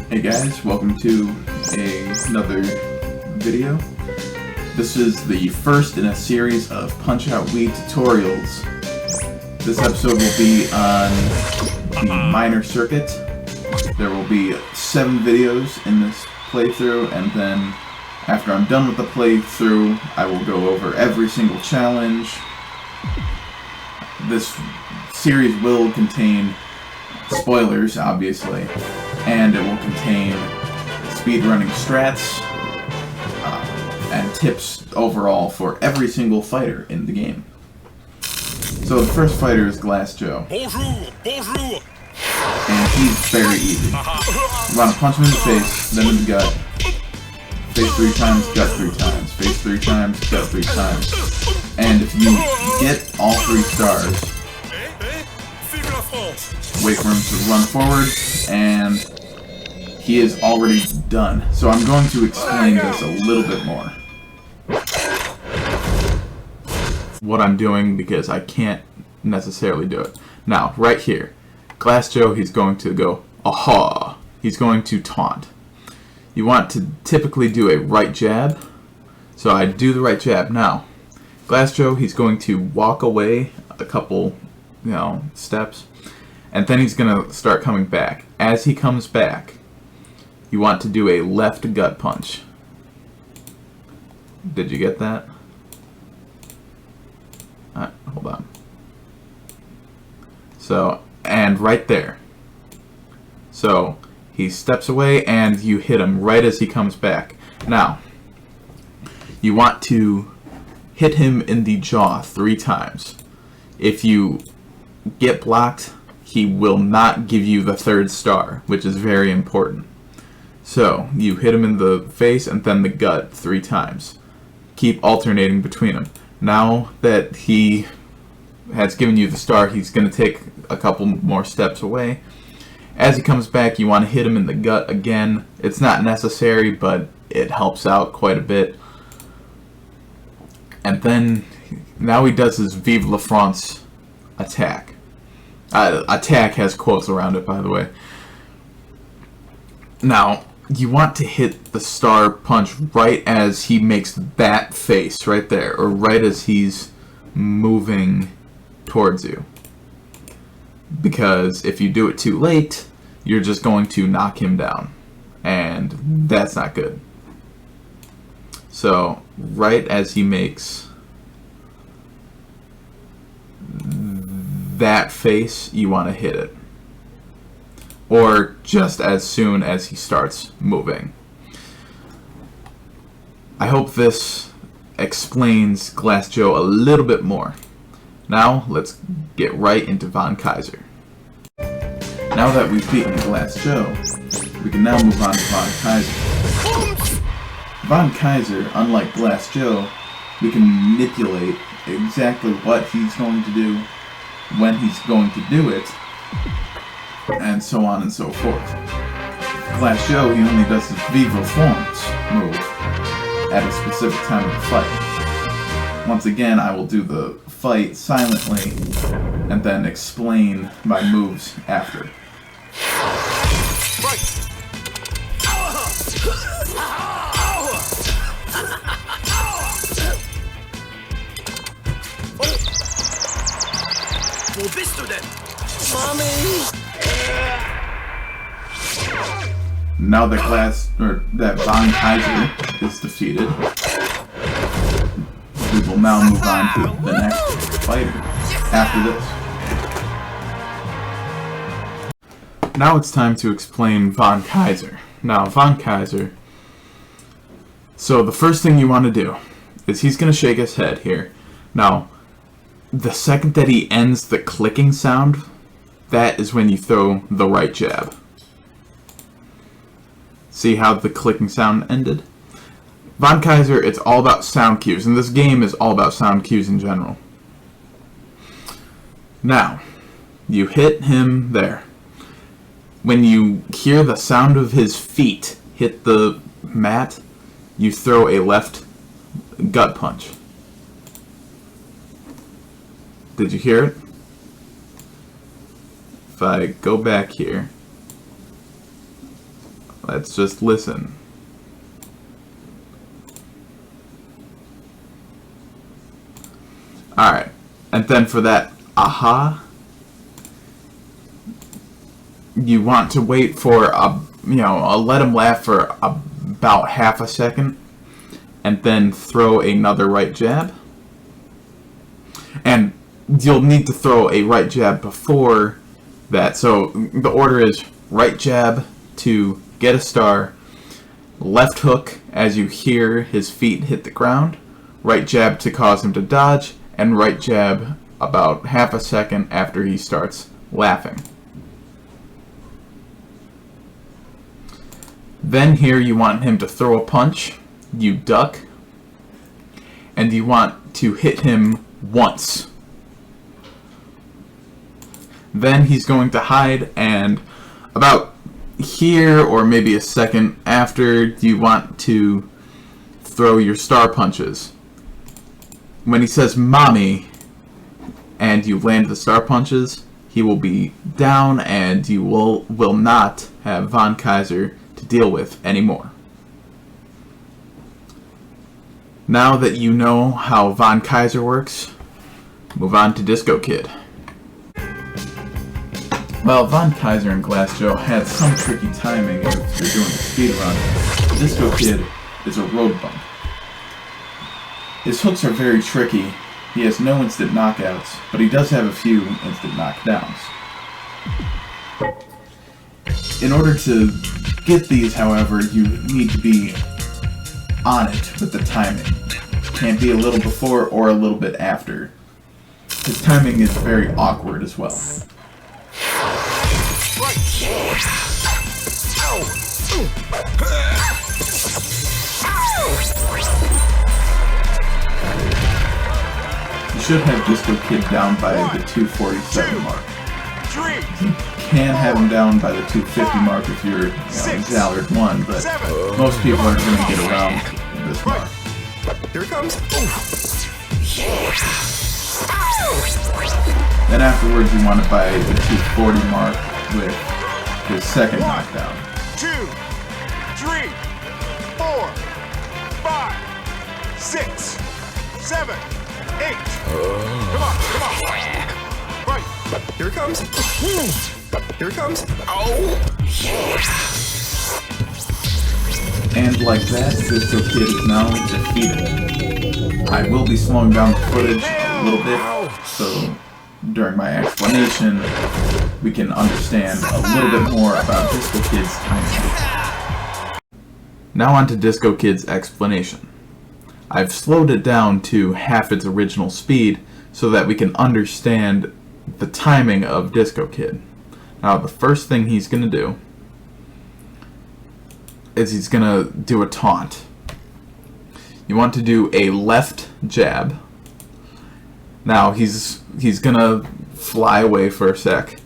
Hey guys, welcome to another video. This is the first in a series of Punch-Out Wii tutorials. This episode will be on the minor circuit. There will be 7 videos in this playthrough, and then after I'm done with the playthrough, I will go over every single challenge. This series will contain spoilers, obviously, and it will contain speedrunning strats and tips overall for every single fighter in the game. So the first fighter is Glass Joe. Bonjour, bonjour. And he's very easy. You want to punch him in the face, then in the gut. Face 3 times, gut 3 times. Face 3 times, gut 3 times. And if you get all 3 stars, wait for him to run forward, and he is already done. So I'm going to explain this a little bit more. What I'm doing, because I can't necessarily do it. Now, right here, Glass Joe, he's going to go, aha! He's going to taunt. You want to typically do a right jab, so I do the right jab. Now, Glass Joe, he's going to walk away a couple, steps, and then he's going to start coming back. As he comes back, you want to do a left gut punch. Did you get that? Alright, hold on. So, and right there. So, he steps away and you hit him right as he comes back. Now, you want to hit him in the jaw 3 times. If you get blocked, he will not give you the 3rd star, which is very important. So, you hit him in the face and then the gut 3 times. Keep alternating between them. Now that he has given you the star, he's going to take a couple more steps away. As he comes back, you want to hit him in the gut again. It's not necessary, but it helps out quite a bit. And then, now he does his Vive la France attack. Attack has quotes around it, by the way. Now, you want to hit the star punch right as he makes that face right there, or right as he's moving towards you. Because if you do it too late, you're just going to knock him down, and that's not good. So, right as he makes that face, you want to hit it. Or just as soon as he starts moving. I hope this explains Glass Joe a little bit more. Now, let's get right into Von Kaiser. Now that we've beaten Glass Joe, we can now move on to Von Kaiser. Von Kaiser, unlike Glass Joe, we can manipulate exactly what he's going to do, when he's going to do it, and so on and so forth. Glass Joe, he only does his Vive la France move at a specific time of the fight. Once again, I will do the fight silently and then explain my moves after. Wo bist du denn? Mommy! Now that Von Kaiser is defeated, we will now move on to the next fighter after this. Now it's time to explain Von Kaiser. Now, Von Kaiser, so the first thing you want to do is he's going to shake his head here. Now, the second that he ends the clicking sound, that is when you throw the right jab. See how the clicking sound ended? Von Kaiser, it's all about sound cues, and this game is all about sound cues in general. Now, you hit him there. When you hear the sound of his feet hit the mat, you throw a left gut punch. Did you hear it? If I go back here, Let's just listen. Alright, and then for that aha, you want to wait for let him laugh for about half a second, and then throw another right jab. And you'll need to throw a right jab before that. So the order is right jab to get a star, left hook as you hear his feet hit the ground, right jab to cause him to dodge, and right jab about half a second after he starts laughing. Then here you want him to throw a punch, you duck, and you want to hit him once. Then he's going to hide, and about here or maybe a second after, you want to throw your star punches. When he says mommy and you land the star punches, he will be down and you will not have Von Kaiser to deal with anymore. Now that you know how Von Kaiser works, move on to Disco Kid. Well, Von Kaiser and Glass Joe had some tricky timing if you're doing a speedrun. Disco Kid is a road bump. His hooks are very tricky. He has no instant knockouts, but he does have a few instant knockdowns. In order to get these, however, you need to be on it with the timing. Can't be a little before or a little bit after. His timing is very awkward as well. You should have Disco Kid down by the 247 mark. You can have him down by the 250 mark if you're Zallard 1, but most people aren't going to get around this mark. Here it comes. Then afterwards you want it by the 240 mark with his second knockdown. 2, 3, 4, 5, 6, 7, 8. Come on. Right. Here it comes. Here it comes. Oh. And like that, Disco Kid is now defeated. I will be slowing down the footage a little bit, so during my explanation, we can understand a little bit more about Disco Kid's timing. Now on to Disco Kid's explanation. I've slowed it down to half its original speed so that we can understand the timing of Disco Kid. Now the first thing he's going to do is he's going to do a taunt. You want to do a left jab. Now he's going to fly away for a sec.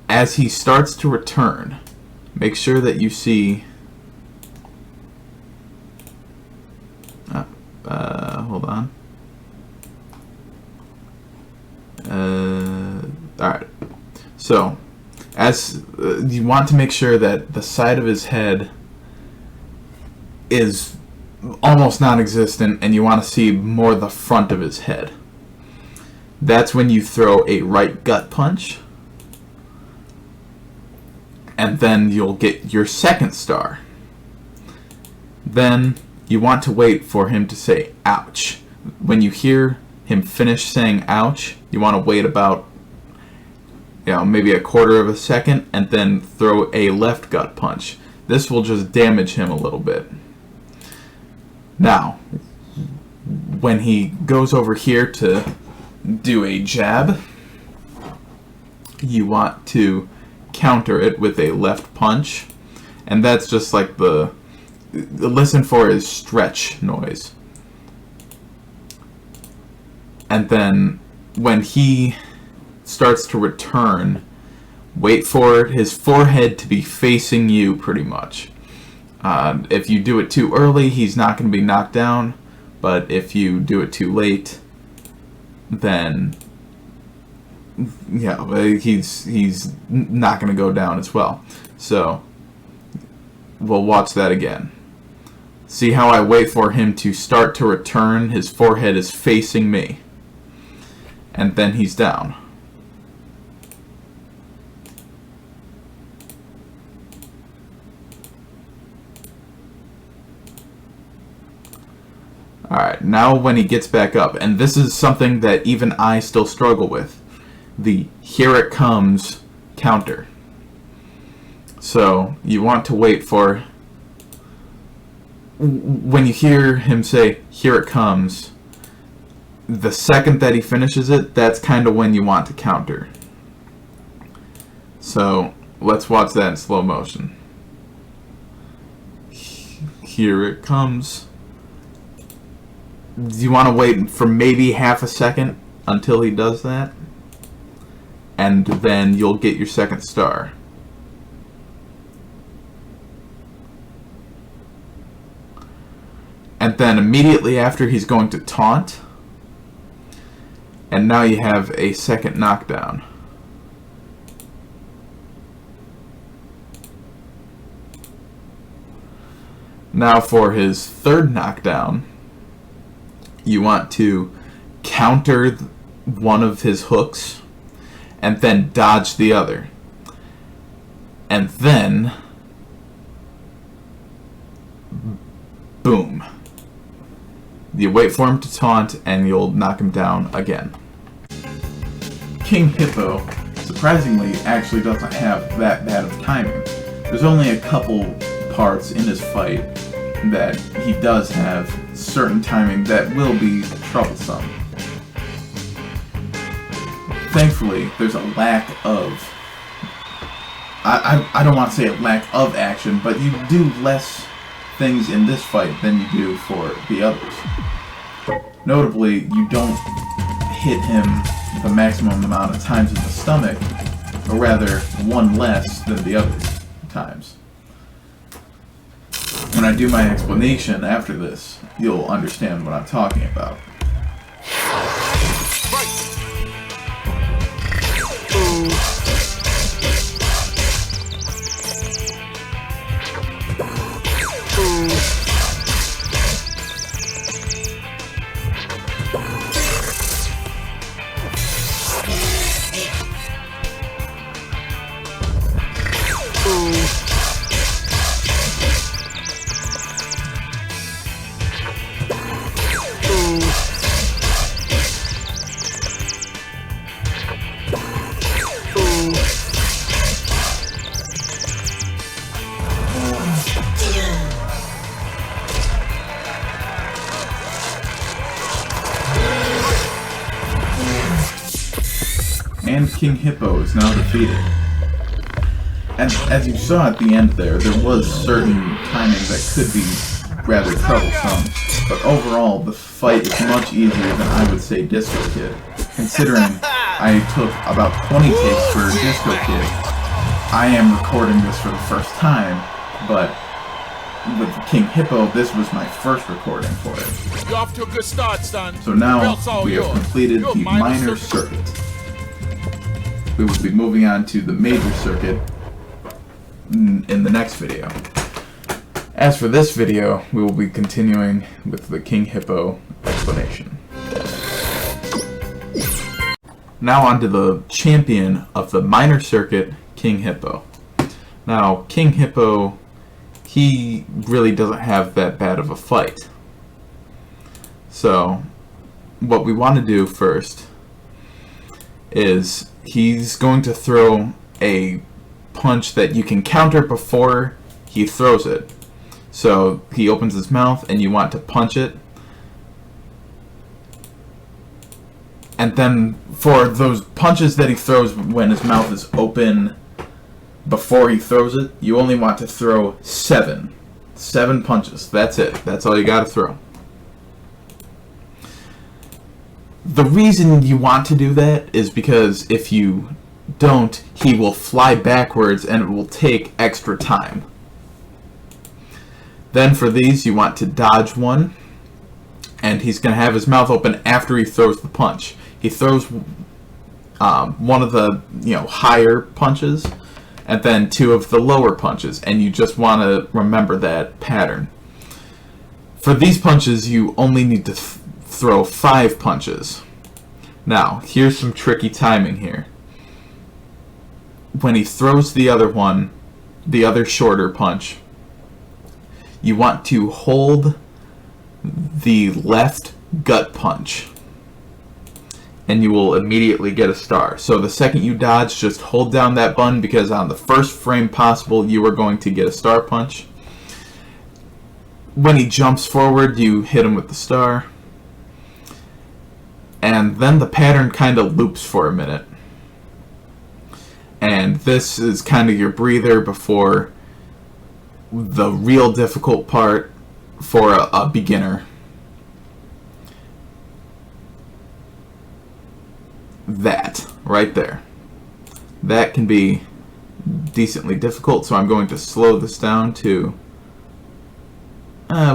As he starts to return, make sure that you see hold on. Alright. So, as you want to make sure that the side of his head is almost non-existent and you want to see more the front of his head. That's when you throw a right gut punch, and then you'll get your second star. Then you want to wait for him to say ouch. When you hear him finish saying ouch, you want to wait about maybe a quarter of a second and then throw a left gut punch. This will just damage him a little bit. Now, when he goes over here to do a jab, you want to counter it with a left punch, and that's just like the listen for his stretch noise. And then when he starts to return, wait for his forehead to be facing you pretty much. If you do it too early, he's not going to be knocked down, but if you do it too late, then Yeah, but he's not going to go down as well. So we'll watch that again. See how I wait for him to start to return? His forehead is facing me. And then he's down. Alright, now when he gets back up, and this is something that even I still struggle with, the "here it comes" counter. So you want to wait for, when you hear him say "here it comes," the second that he finishes it, that's kind of when you want to counter. So let's watch that in slow motion. Here it comes. You want to wait for maybe half a second until he does that, and then you'll get your second star. And then immediately after, he's going to taunt, and now you have a second knockdown. Now for his third knockdown, you want to counter one of his hooks and then dodge the other. And then, boom. You wait for him to taunt and you'll knock him down again. King Hippo, surprisingly, actually doesn't have that bad of timing. There's only a couple parts in his fight that he does have certain timing that will be troublesome. Thankfully, there's a lack of... I don't want to say a lack of action, but you do less things in this fight than you do for the others. Notably, you don't hit him the maximum amount of times in the stomach, or rather, one less than the other times. When I do my explanation after this, you'll understand what I'm talking about. And King Hippo is now defeated. And as you saw at the end there was certain timing that could be rather troublesome, but overall the fight is much easier than I would say Disco Kid. Considering I took about 20 takes for Disco Kid, I am recording this for the first time, but with King Hippo, this was my first recording for it. You're off to a good start, son. So now we have completed the minor circuit. We will be moving on to the major circuit in the next video. As for this video, we will be continuing with the King Hippo explanation. Now on to the champion of the minor circuit, King Hippo. Now, King Hippo, he really doesn't have that bad of a fight. So, what we want to do first is he's going to throw a punch that you can counter before he throws it. So he opens his mouth and you want to punch it. And then for those punches that he throws when his mouth is open before he throws it, you only want to throw 7. 7 punches. That's it. That's all you gotta throw. The reason you want to do that is because if you don't, he will fly backwards and it will take extra time. Then for these, you want to dodge one, and he's going to have his mouth open after he throws the punch. He throws one of the higher punches, and then 2 of the lower punches, and you just want to remember that pattern. For these punches, you only need to throw 5 punches. Now, here's some tricky timing here. When he throws the other one, the other shorter punch, you want to hold the left gut punch, and you will immediately get a star. So the second you dodge, just hold down that button, because on the first frame possible, you are going to get a star punch. When he jumps forward, you hit him with the star. And then the pattern kind of loops for a minute. And this is kind of your breather before the real difficult part for a beginner. That right there, that can be decently difficult, so I'm going to slow this down to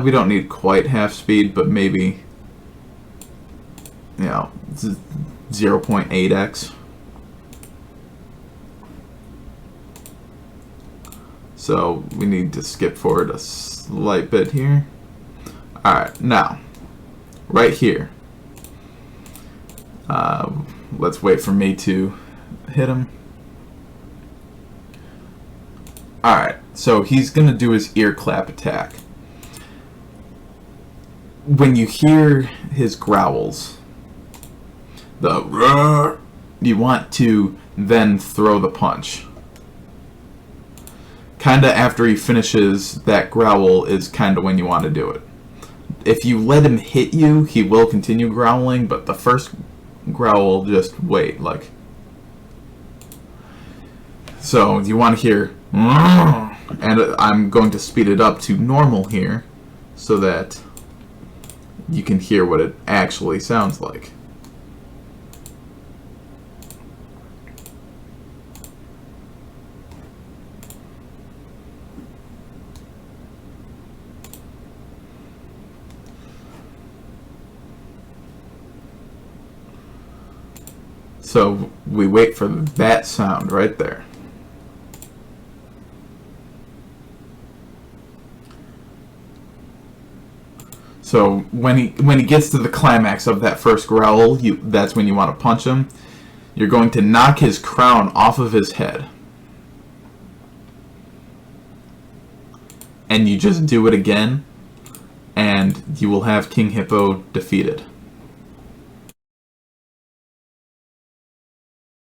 we don't need quite half speed, but maybe 0.8x. So we need to skip forward a slight bit here. Alright, now right here, let's wait for me to hit him. Alright, so he's going to do his ear clap attack. When you hear his growls, the roar, you want to then throw the punch. Kinda after he finishes that growl is kinda when you want to do it. If you let him hit you, he will continue growling, but the first growl, just wait, like. So you want to hear, and I'm going to speed it up to normal here, so that you can hear what it actually sounds like. So we wait for that sound right there. So when he gets to the climax of that first growl, that's when you want to punch him. You're going to knock his crown off of his head. And you just do it again, and you will have King Hippo defeated.